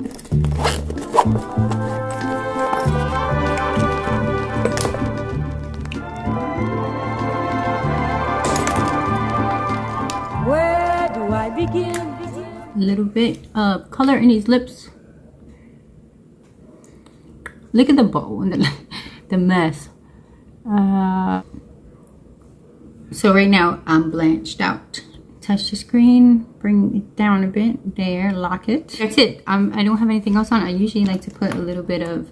Where do I begin? A little bit of color in these lips. Look at the bow and the mess. So right now I'm blanched out. Touch the screen, bring it down a bit. There, lock it. That's it. I don't have anything else on. I usually like to put a little bit of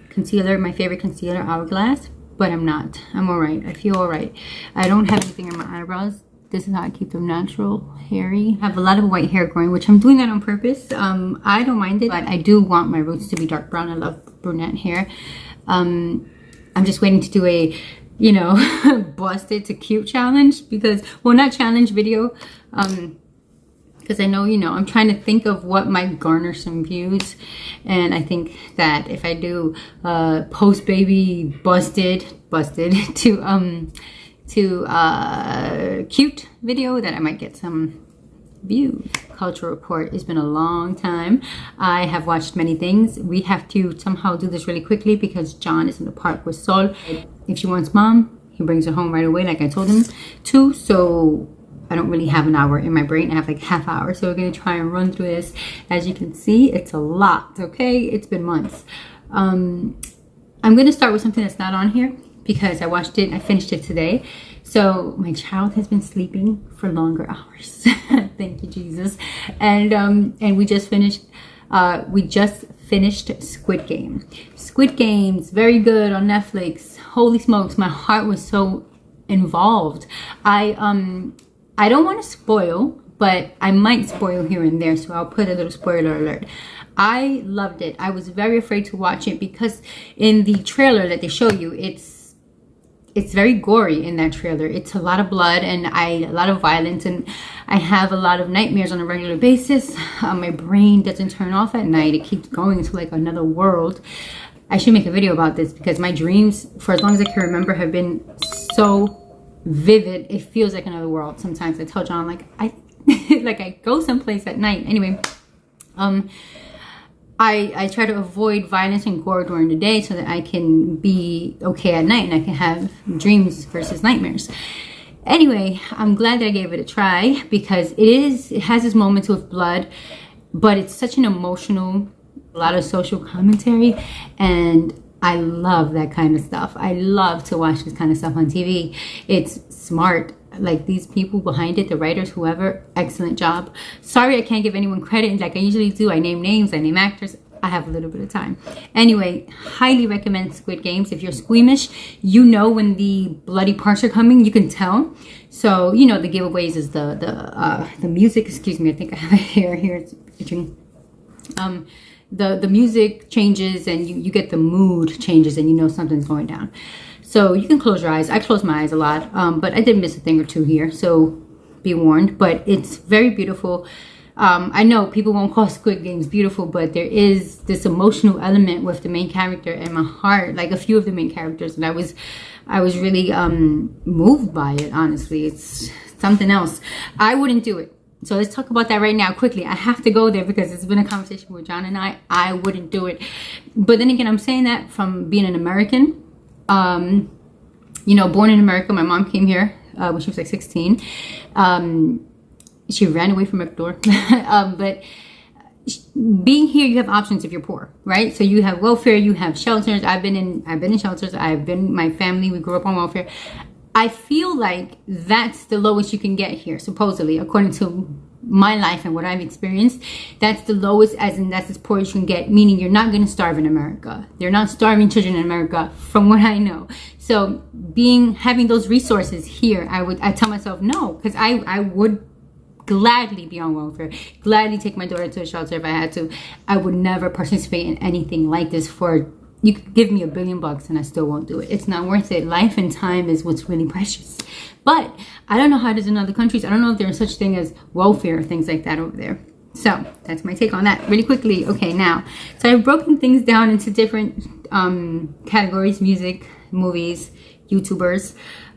concealer, my favorite concealer, Hourglass, but I'm not. I'm alright. I feel alright. I don't have anything in my eyebrows. This is how I keep them natural, hairy. I have a lot of white hair growing, which I'm doing that on purpose. I don't mind it, but I do want my roots to be dark brown. I love brunette hair. I'm just waiting to do a, you know, busted to cute challenge because, well, not challenge video, because I know, you know, I'm trying to think of what might garner some views. And I think that if I do post baby busted to cute video, that I might get some views. Culture report. It's been a long time. I have watched many things. We have to somehow do this really quickly because John is in the park with Sol. If she wants mom, he brings her home right away like I told him to. So I don't really have an hour in my brain. I have like half hour. So we're going to try and run through this. As you can see, it's a lot. Okay, it's been months. I'm going to start with something that's not on here because I watched it. I finished it today. So my child has been sleeping for longer hours. Thank you, Jesus. And we just finished Squid Game. Squid Game's very good on Netflix. Holy smokes, my heart was so involved. I don't want to spoil, but I might spoil here and there, so I'll put a little spoiler alert. I loved it. I was very afraid to watch it because in the trailer that they show you, it's very gory in that trailer. It's a lot of blood and a lot of violence, and I have a lot of nightmares on a regular basis. My brain doesn't turn off at night. It keeps going to like another world. I should make a video about this because my dreams, for as long as I can remember, have been so vivid. It feels like another world. Sometimes I tell John like I like I go someplace at night. Anyway, I try to avoid violence and gore during the day so that I can be okay at night and I can have dreams versus nightmares. Anyway, I'm glad that I gave it a try because it has its moments with blood, but it's such an emotional, a lot of social commentary, and I love that kind of stuff. I love to watch this kind of stuff on TV. It's smart. Like these people behind it, the writers, whoever, excellent job. Sorry I can't give anyone credit like I usually do. I name names, I name actors. I have a little bit of time. Anyway, highly recommend Squid Games. If you're squeamish, you know when the bloody parts are coming, you can tell. So, you know, the giveaways is the music, excuse me, I think I have it here it's itching. The music changes and you get the mood changes and you know something's going down. So you can close your eyes. I close my eyes a lot, but I did miss a thing or two here, so be warned. But it's very beautiful. I know people won't call Squid Games beautiful, but there is this emotional element with the main character and my heart, like a few of the main characters, and I was really moved by it, honestly. It's something else. I wouldn't do it. So let's talk about that right now quickly. I have to go there because it's been a conversation with John and I wouldn't do it. But then again, I'm saying that from being an American. You know, born in America. My mom came here when she was like 16. She ran away from Ecuador. But being here, you have options if you're poor, right? So you have welfare, you have shelters. I've been in shelters. My family, we grew up on welfare. I feel like that's the lowest you can get here, supposedly, according to my life and what I've experienced. That's the lowest, as in that's as poor as you can get, meaning you're not going to starve in America. They're not starving children in America, from what I know. So having those resources here, I tell myself no, because I would gladly be on welfare, gladly take my daughter to a shelter if I had to. I would never participate in anything like this. You could give me $1 billion and I still won't do it. It's not worth it. Life and time is what's really precious. But I don't know how it is in other countries. I don't know if there's such thing as welfare or things like that over there. So that's my take on that really quickly. Okay, now, so I've broken things down into different categories: music, movies, YouTubers.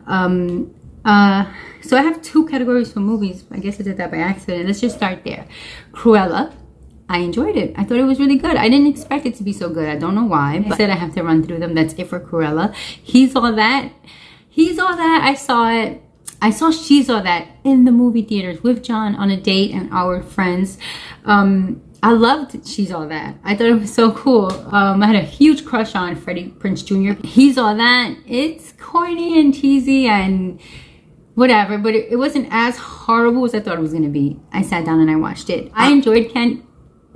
So I have 2 categories for movies. I guess I did that by accident. Let's just start there. Cruella. I enjoyed it. I thought it was really good. I didn't expect it to be so good. I don't know why. I said I have to run through them. That's it for Cruella. He's All That. He's All That. I saw it. I saw She's All That in the movie theaters with John on a date and our friends. I loved She's All That. I thought it was so cool. I had a huge crush on Freddie Prinze Jr. He's All That. It's corny and cheesy and whatever, but it wasn't as horrible as I thought it was going to be. I sat down and I watched it. I enjoyed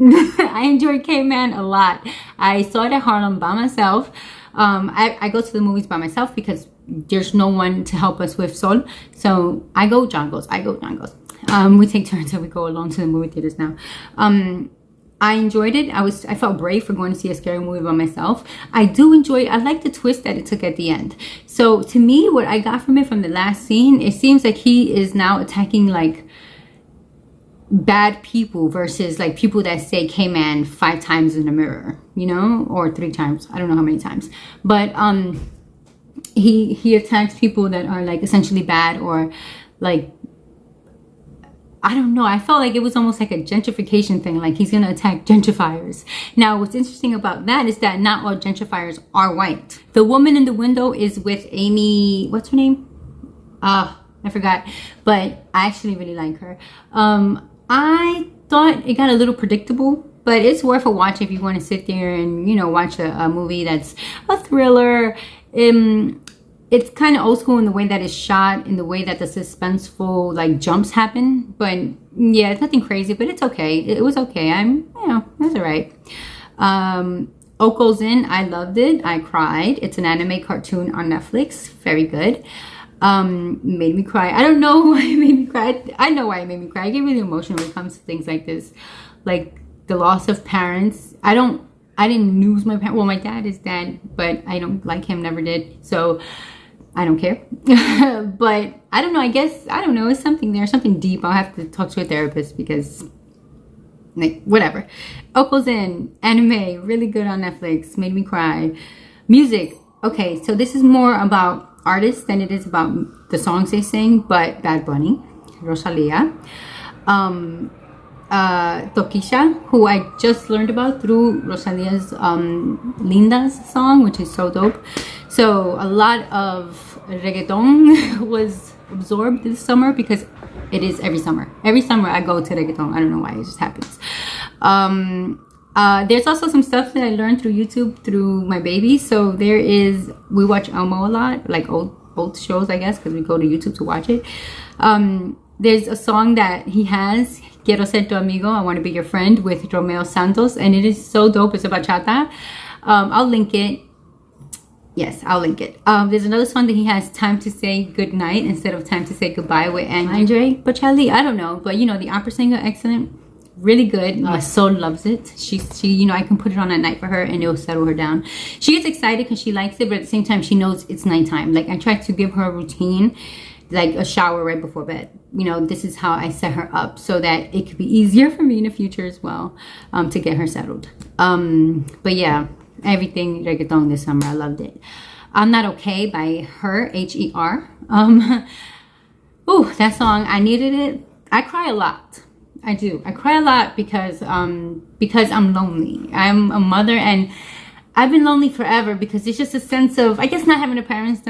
I enjoyed K-Man a lot. I saw it at Harlem by myself. I go to the movies by myself because there's no one to help us with Sol. So I go, John goes. I go, John goes. We take turns and we go along to the movie theaters now. I enjoyed it. I felt brave for going to see a scary movie by myself. I like the twist that it took at the end. So to me, what I got from it from the last scene, it seems like he is now attacking like bad people versus like people that say K-Man 5 times in the mirror, you know, or 3 times. I don't know how many times, but he attacks people that are like essentially bad or like, I don't know. I felt like it was almost like a gentrification thing. Like he's going to attack gentrifiers. Now, what's interesting about that is that not all gentrifiers are white. The woman in the window is with Amy, what's her name? I forgot, but I actually really like her. I thought it got a little predictable, but it's worth a watch if you want to sit there and, you know, watch a movie that's a thriller. It's kind of old school in the way that it's shot, in the way that the suspenseful like jumps happen. But yeah, it's nothing crazy, but it's okay. It was okay. That's all right. Oko's In, I loved it. I cried. It's an anime cartoon on Netflix. Very good. Made me cry. I don't know why it made me cry. I know why it made me cry. I get really emotional when it comes to things like this, like the loss of parents. I didn't lose my parents. Well, my dad is dead, but I don't like him. Never did. So I don't care. But I don't know. I guess, I don't know. It's something there, something deep. I'll have to talk to a therapist because, like, whatever. Oko's In, anime, really good on Netflix. Made me cry. Music. Okay, so this is more about artists than it is about the songs they sing, but Bad Bunny, Rosalia, Tokisha, who I just learned about through Rosalia's Linda's song, which is so dope. So a lot of reggaeton was absorbed this summer because it is every summer. Every summer I go to reggaeton. I don't know why, it just happens. There's also some stuff that I learned through YouTube through my baby. So we watch Elmo a lot, like old shows, I guess, because we go to YouTube to watch it. There's a song that he has, Quiero Ser Tu Amigo, I Want to Be Your Friend, with Romeo Santos, and it is so dope. It's a bachata. I'll link it. Yes, I'll link it. There's another song that he has, Time to Say Goodnight instead of Time to Say Goodbye, with Andre Bocelli. I don't know, but you know, the opera singer, excellent. Really good. My soul loves it. She, you know, I can put it on at night for her and it'll settle her down. She gets excited because she likes it, but at the same time, she knows it's nighttime. Like, I try to give her a routine, like a shower right before bed. You know, this is how I set her up so that it could be easier for me in the future as well, to get her settled. But yeah, everything reggaeton this summer. I loved it. I'm Not Okay by Her, H-E-R. Ooh, that song, I needed it. I cry a lot. I do. I cry a lot because I'm lonely. I'm a mother and I've been lonely forever because it's just a sense of, I guess, not having parents,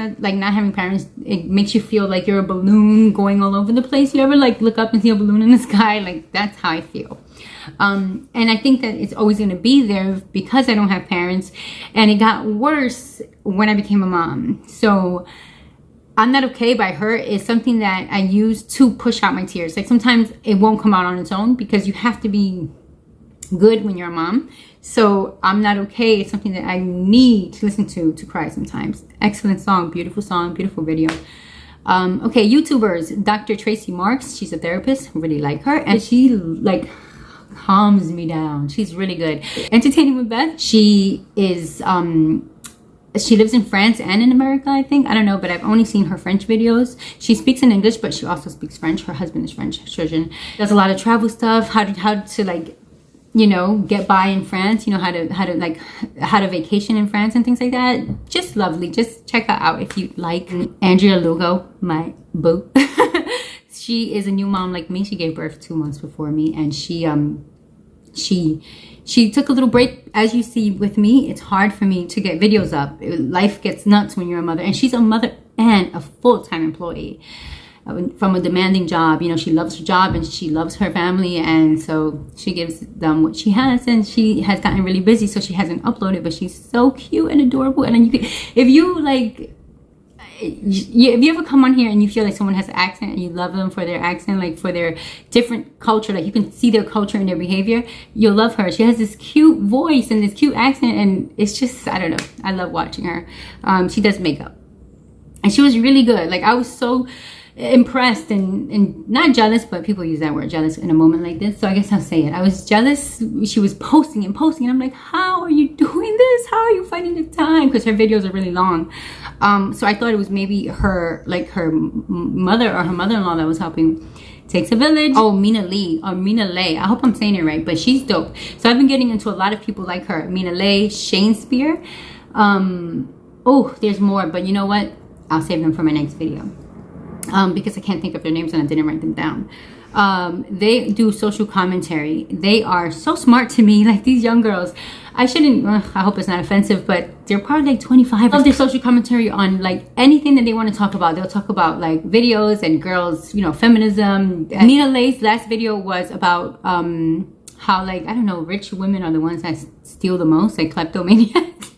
it makes you feel like you're a balloon going all over the place. You ever like look up and see a balloon in the sky? Like, that's how I feel. And I think that it's always going to be there because I don't have parents, and it got worse when I became a mom. So I'm Not Okay by Her is something that I use to push out my tears. Like, sometimes it won't come out on its own because you have to be good when you're a mom. So I'm Not Okay is something that I need to listen to cry sometimes. Excellent song, beautiful video. Okay, YouTubers, Dr. Tracy Marks, she's a therapist, I really like her, and she like calms me down. She's really good. Entertaining with Beth, she is she lives in France and in America, I think. I don't know, but I've only seen her French videos. She speaks in English, but she also speaks French. Her husband is French, Trojan. Does a lot of travel stuff, how to like, you know, get by in France, you know, how to vacation in France and things like that. Just lovely. Just check her out if you like. Andrea Lugo, my boo. She is a new mom like me. She gave birth 2 months before me, and she she took a little break. As you see with me, it's hard for me to get videos up. Life gets nuts when you're a mother, and she's a mother and a full-time employee from a demanding job. You know, she loves her job and she loves her family, and so she gives them what she has, and she has gotten really busy, so she hasn't uploaded, but she's so cute and adorable. And then you can, if you ever come on here and you feel like someone has an accent and you love them for their accent, like for their different culture, like you can see their culture and their behavior, you'll love her. She has this cute voice and this cute accent, and it's just, I don't know, I love watching her. She does makeup, and she was really good. Like I was so impressed and not jealous, but people use that word jealous in a moment like this, so I guess I'll say it. I was jealous. She was posting and I'm like, how are you doing this? How are you finding the time? Because her videos are really long. So I thought it was maybe her, like her mother or her mother-in-law that was helping. Takes a village. Oh, Mina Lee or Mina Lay. I hope I'm saying it right, but she's dope. So I've been getting into a lot of people like her. Mina Lay, Shane Spear. Oh, there's more, but you know what? I'll save them for my next video. Because I can't think of their names and I didn't write them down. They do social commentary. They are so smart to me, like these young girls. I shouldn't, I hope it's not offensive, but they're probably like 25. I love their social commentary on like anything that they want to talk about. They'll talk about like videos and girls, you know, feminism. Nina Lay's last video was about how, like, I don't know, rich women are the ones that steal the most, like kleptomaniacs.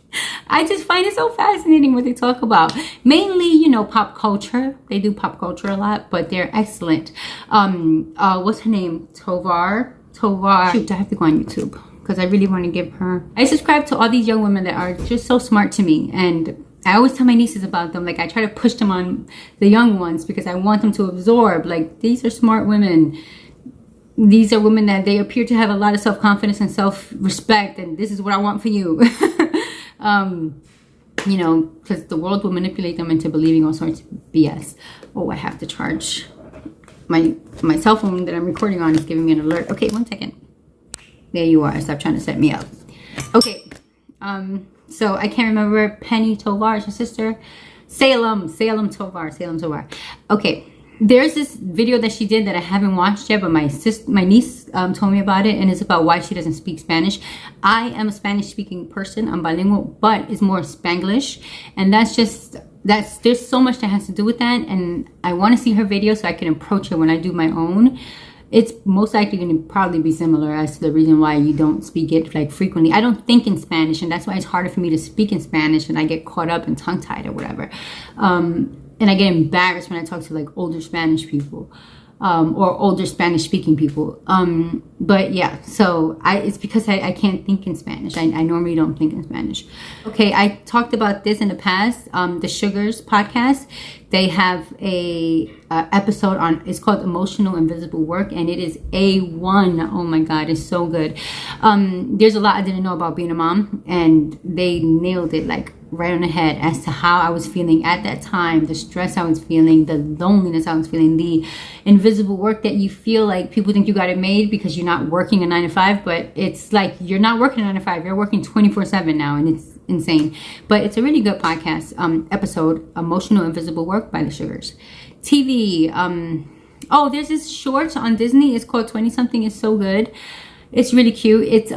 I just find it so fascinating what they talk about. Mainly, you know, pop culture. They do pop culture a lot, but they're excellent. What's her name? Tovar. Shoot, I have to go on YouTube because I really want to give her. I subscribe to all these young women that are just so smart to me, and I always tell my nieces about them. Like I try to push them on the young ones because I want them to absorb. Like these are smart women. These are women that they appear to have a lot of self-confidence and self-respect, and this is what I want for you. You know, because the world will manipulate them into believing all sorts of BS. Oh, I have to charge my cell phone that I'm recording on is giving me an alert. Okay, 1 second. There you are. Stop trying to set me up. Okay. So I can't remember. Penny Tovar is her sister. Salem Tovar. Okay. There's this video that she did that I haven't watched yet, but my niece told me about it, and it's about why she doesn't speak Spanish. I am a Spanish-speaking person. I'm bilingual, but it's more Spanglish, and there's so much that has to do with that, and I want to see her video so I can approach her when I do my own. It's most likely going to probably be similar as to the reason why you don't speak it like frequently. I don't think in Spanish, and that's why it's harder for me to speak in Spanish, and I get caught up and tongue-tied or whatever. And I get embarrassed when I talk to like older Spanish people or older Spanish speaking people. But yeah, so it's because I can't think in Spanish. I normally don't think in Spanish. Okay, I talked about this in the past. The Sugars podcast, they have a episode on, it's called Emotional Invisible Work, and it is A1. Oh my God, it's so good. There's a lot I didn't know about being a mom, and they nailed it like right on the head as to how I was feeling at that time, the stress I was feeling, the loneliness I was feeling, the invisible work that you feel like people think you got it made because you're not working a 9 to 5, but it's like you're not working a 9 to 5, you're working 24/7 now, and it's insane. But it's a really good podcast episode, Emotional Invisible Work by the Sugars. TV, oh, there's this short on Disney, it's called 20 something. It's so good, it's really cute. It's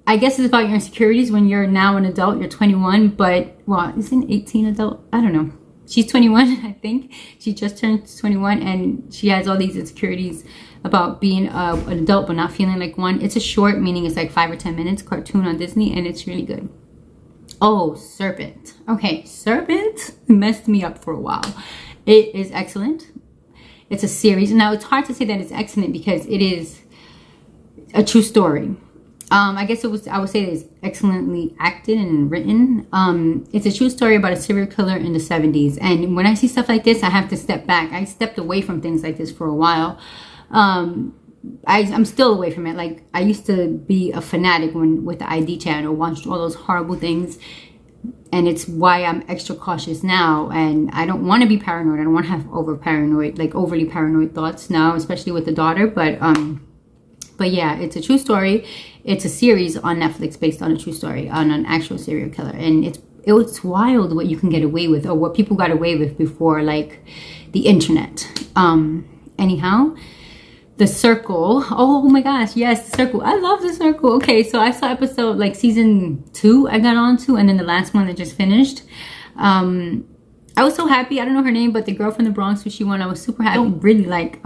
I guess it's about your insecurities when you're now an adult. You're 21, but, well, isn't 18 adult? I don't know. She's 21, I think. She just turned 21, and she has all these insecurities about being an adult but not feeling like one. It's a short, meaning it's like 5 or 10 minutes, cartoon on Disney, and it's really good. Oh, Serpent. Okay, Serpent messed me up for a while. It is excellent. It's a series. Now, it's hard to say that it's excellent because it is a true story. I guess I would say it's excellently acted and written. It's a true story about a serial killer in the 70s. And when I see stuff like this, I have to step back. I stepped away from things like this for a while. I'm still away from it. Like, I used to be a fanatic with the ID channel, watched all those horrible things. And it's why I'm extra cautious now. And I don't want to be paranoid. I don't want to have overly paranoid thoughts now, especially with the daughter. But yeah, it's a true story. It's a series on Netflix based on a true story on an actual serial killer. And it's wild what you can get away with, or what people got away with before, like the internet. Anyhow, The Circle. Oh my gosh, yes, The Circle. I love The Circle. Okay, so I saw episode, like season 2 I got on to, and then the last one that just finished. I was so happy. I don't know her name, but the girl from the Bronx, she won. I was super happy. I don't really like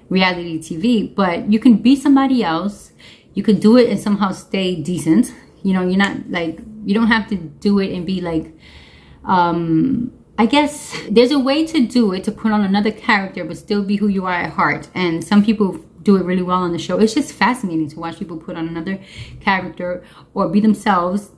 reality TV, but you can be somebody else. You can do it and somehow stay decent. You know, you're not like, you don't have to do it and be like, I guess there's a way to do it, to put on another character but still be who you are at heart, and some people do it really well on the show. It's just fascinating to watch people put on another character or be themselves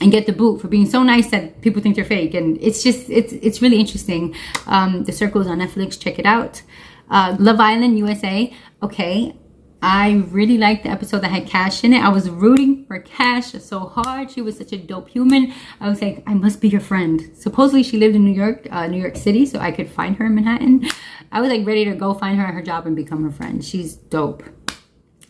and get the boot for being so nice that people think they're fake. And it's just, it's really interesting. The Circle is on Netflix. Check it out. Love Island USA. Okay, I really liked the episode that had Cash in it. I was rooting for Cash so hard. She was such a dope human. I was like, I must be your friend. Supposedly she lived in New York City, so I could find her in Manhattan. I was like ready to go find her at her job and become her friend. She's dope.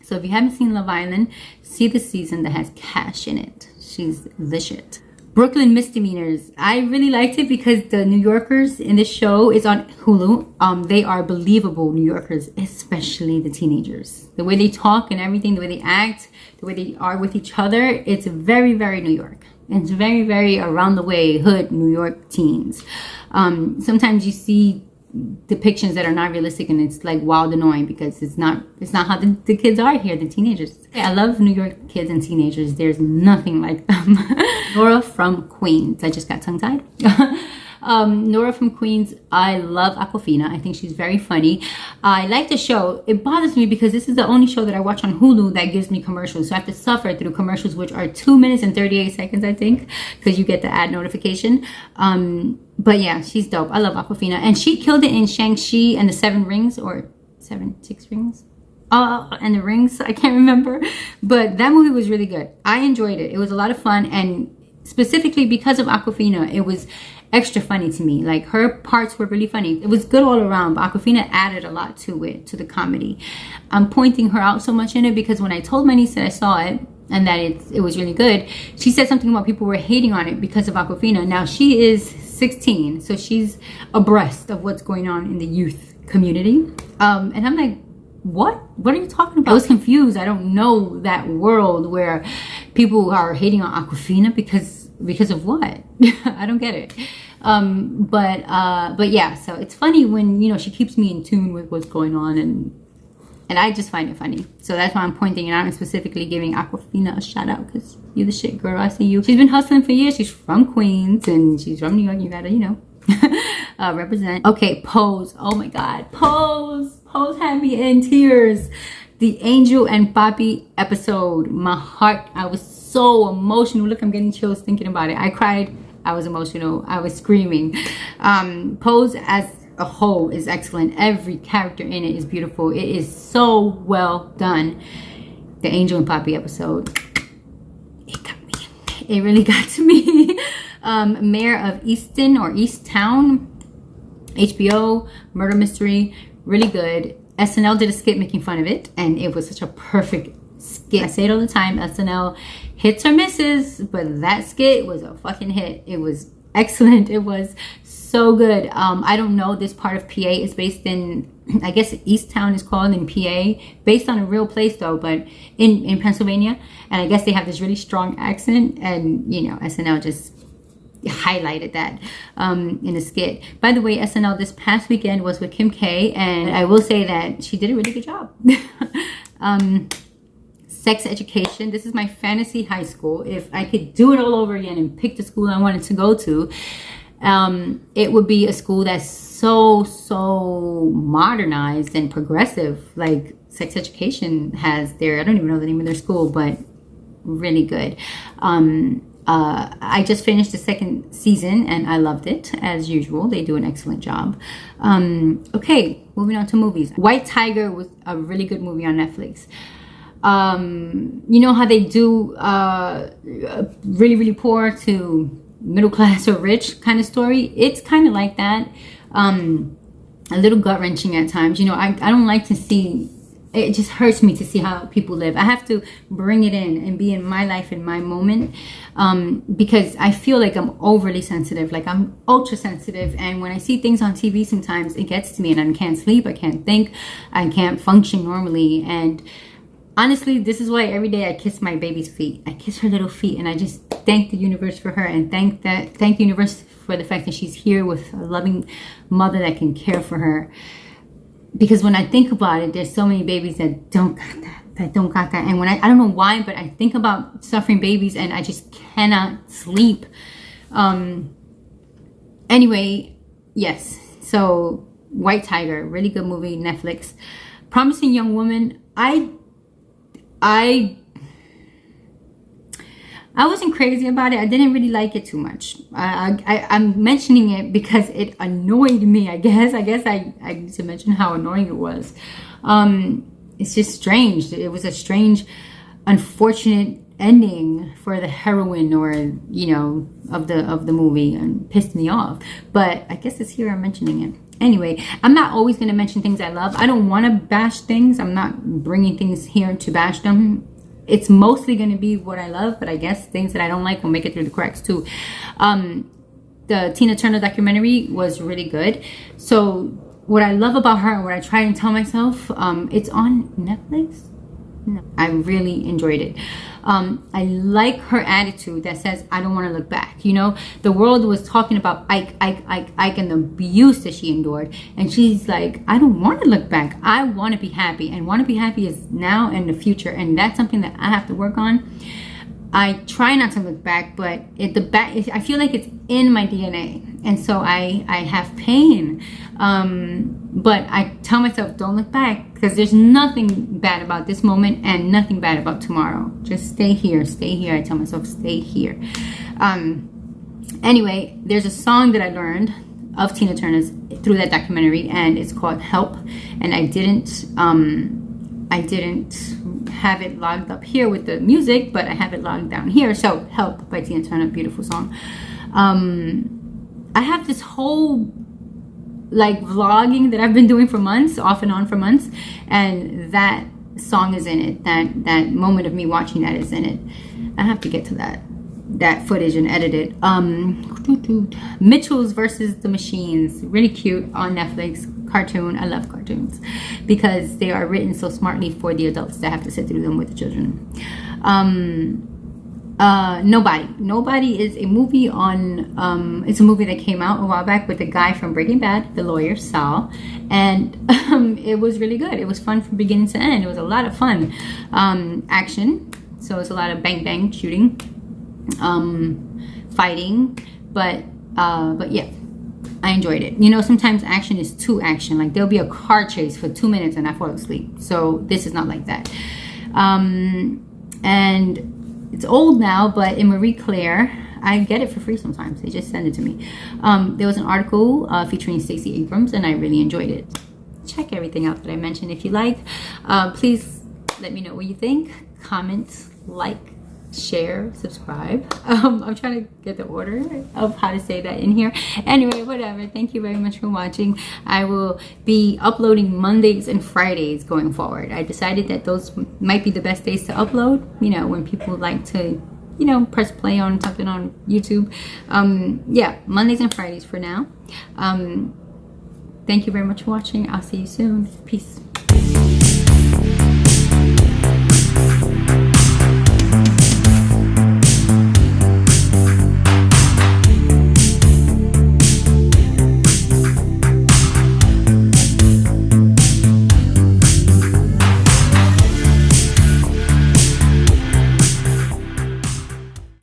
So if you haven't seen Love Island, see the season that has Cash in it. She's the shit. Brooklyn Misdemeanors. I really liked it because the New Yorkers in this show is on Hulu. They are believable New Yorkers, especially the teenagers. The way they talk and everything, the way they act, the way they are with each other, it's very, very New York. It's very, very around the way hood New York teens. Sometimes you see depictions that are not realistic, and it's like wild annoying because it's not how the kids are here, the teenagers. I love New York kids and teenagers. There's nothing like them. Nora from Queens. I just got tongue-tied. Nora from Queens. I love Awkwafina. I think she's very funny. I like the show. It bothers me because this is the only show that I watch on Hulu that gives me commercials. So I have to suffer through commercials, which are 2 minutes and 38 seconds, I think, because you get the ad notification. But yeah, she's dope. I love Awkwafina. And she killed it in Shang-Chi and the 7 Rings, or 6 Rings? And the Rings, I can't remember. But that movie was really good. I enjoyed it. It was a lot of fun. And specifically because of Awkwafina, it was extra funny to me. Like, her parts were really funny. It was good all around, but Awkwafina added a lot to it, to the comedy. I'm pointing her out so much in it because when I told my niece that I saw it and that it was really good, she said something about people were hating on it because of Awkwafina. Now, she is 16, so she's abreast of what's going on in the youth community. And I'm like, what are you talking about? I was confused. I don't know that world where people are hating on Awkwafina because of what? I don't get it. But yeah, so it's funny when, you know, she keeps me in tune with what's going on, and I just find it funny. So that's why I'm pointing it out and specifically giving Awkwafina a shout out, because you're the shit, girl. I see you. She's been hustling for years. She's from Queens and she's from New York. You gotta, you know, represent. Okay, Pose. Oh my God, Pose had me in tears. The Angel and Papi episode. My heart, I was so emotional. Look, I'm getting chills thinking about it. I cried. I was emotional. I was screaming. Pose as a whole is excellent. Every character in it is beautiful. It is so well done. The Angel and Papi episode, it got me. It really got to me. Mare of Easttown, HBO, murder mystery, really good. SNL did a skit making fun of it, and it was such a perfect skit. I say it all the time, SNL hits or misses, but that skit was a fucking hit. It was excellent. It was so good. I don't know, this part of PA is based in, I guess Easttown is called in PA, based on a real place though, but in Pennsylvania. And I guess they have this really strong accent, and you know, SNL just highlighted that in the skit. By the way, SNL this past weekend was with Kim K, and I will say that she did a really good job. Sex Education. This is my fantasy high school. If I could do it all over again and pick the school I wanted to go to, it would be a school that's so modernized and progressive, like Sex Education has their, I don't even know the name of their school, but really good. I just finished the 2nd season and I loved it. As usual, they do an excellent job. Okay, moving on to movies. White Tiger was a really good movie on Netflix. You know how they do really poor to middle class or rich kind of story? It's kind of like that. A little gut-wrenching at times. You know, I don't like to see it just hurts me to see how people live. I have to bring it in and be in my life, in my moment, because I feel like I'm overly sensitive, like I'm ultra sensitive. And when I see things on TV, sometimes it gets to me and I can't sleep, I can't think, I can't function normally. And honestly, this is why every day I kiss my baby's feet. I kiss her little feet, and I just thank the universe for her, and thank the universe for the fact that she's here with a loving mother that can care for her. Because when I think about it, there's so many babies that don't got that, And when I don't know why, but I think about suffering babies and I just cannot sleep. Anyway, yes. So White Tiger, really good movie, Netflix. Promising Young Woman, I wasn't crazy about it. I didn't really like it too much. I'm mentioning it because it annoyed me, I guess. I need to mention how annoying it was. It's just strange. It was a strange, unfortunate ending for the heroine, or, you know, of the movie, and pissed me off. But I guess it's here I'm mentioning it. Anyway, I'm not always going to mention things I love. I don't want to bash things. I'm not bringing things here to bash them. It's mostly going to be what I love, but I guess things that I don't like will make it through the cracks too. The Tina Turner documentary was really good. So what I love about her, and what I try and tell myself, it's on Netflix. No, I really enjoyed it. I like her attitude that says, I don't want to look back. You know, the world was talking about Ike, and the abuse that she endured. And she's like, I don't want to look back. I want to be happy. And want to be happy is now and the future. And that's something that I have to work on. I try not to look back, but I feel like it's in my DNA. And so I have pain. But I tell myself, don't look back, because there's nothing bad about this moment and nothing bad about tomorrow. Just stay here, stay here. I tell myself, stay here. Anyway, there's a song that I learned of Tina Turner's through that documentary, and it's called Help. And I didn't have it logged up here with the music, but I have it logged down here. So Help by Tina Turner, beautiful song. I have this whole like vlogging that I've been doing for months, off and on for months, and that song is in it. That moment of me watching that is in it. I have to get to that footage and edit it. Mitchell's versus the Machines, really cute, on Netflix. Cartoon. I love cartoons because they are written so smartly for the adults that have to sit through them with the children. Nobody is a movie on, it's a movie that came out a while back with the guy from Breaking Bad, the lawyer, Saul, and it was really good. It was fun from beginning to end. It was a lot of fun. Action, so it's a lot of bang bang shooting, fighting, but yeah, I enjoyed it. You know, sometimes action is too action. Like there'll be a car chase for 2 minutes and I fall asleep. So this is not like that. And it's old now, but in Marie Claire, I get it for free sometimes. They just send it to me. There was an article featuring Stacy Abrams, and I really enjoyed it. Check everything out that I mentioned if you like. Please let me know what you think. Comment, like, share, subscribe. I'm trying to get the order of how to say that in here. Anyway, whatever. Thank you very much for watching. I will be uploading Mondays and Fridays going forward. I decided that those might be the best days to upload, you know, when people like to, you know, press play on something on YouTube. Yeah, Mondays and Fridays for now. Thank you very much for watching. I'll see you soon. Peace.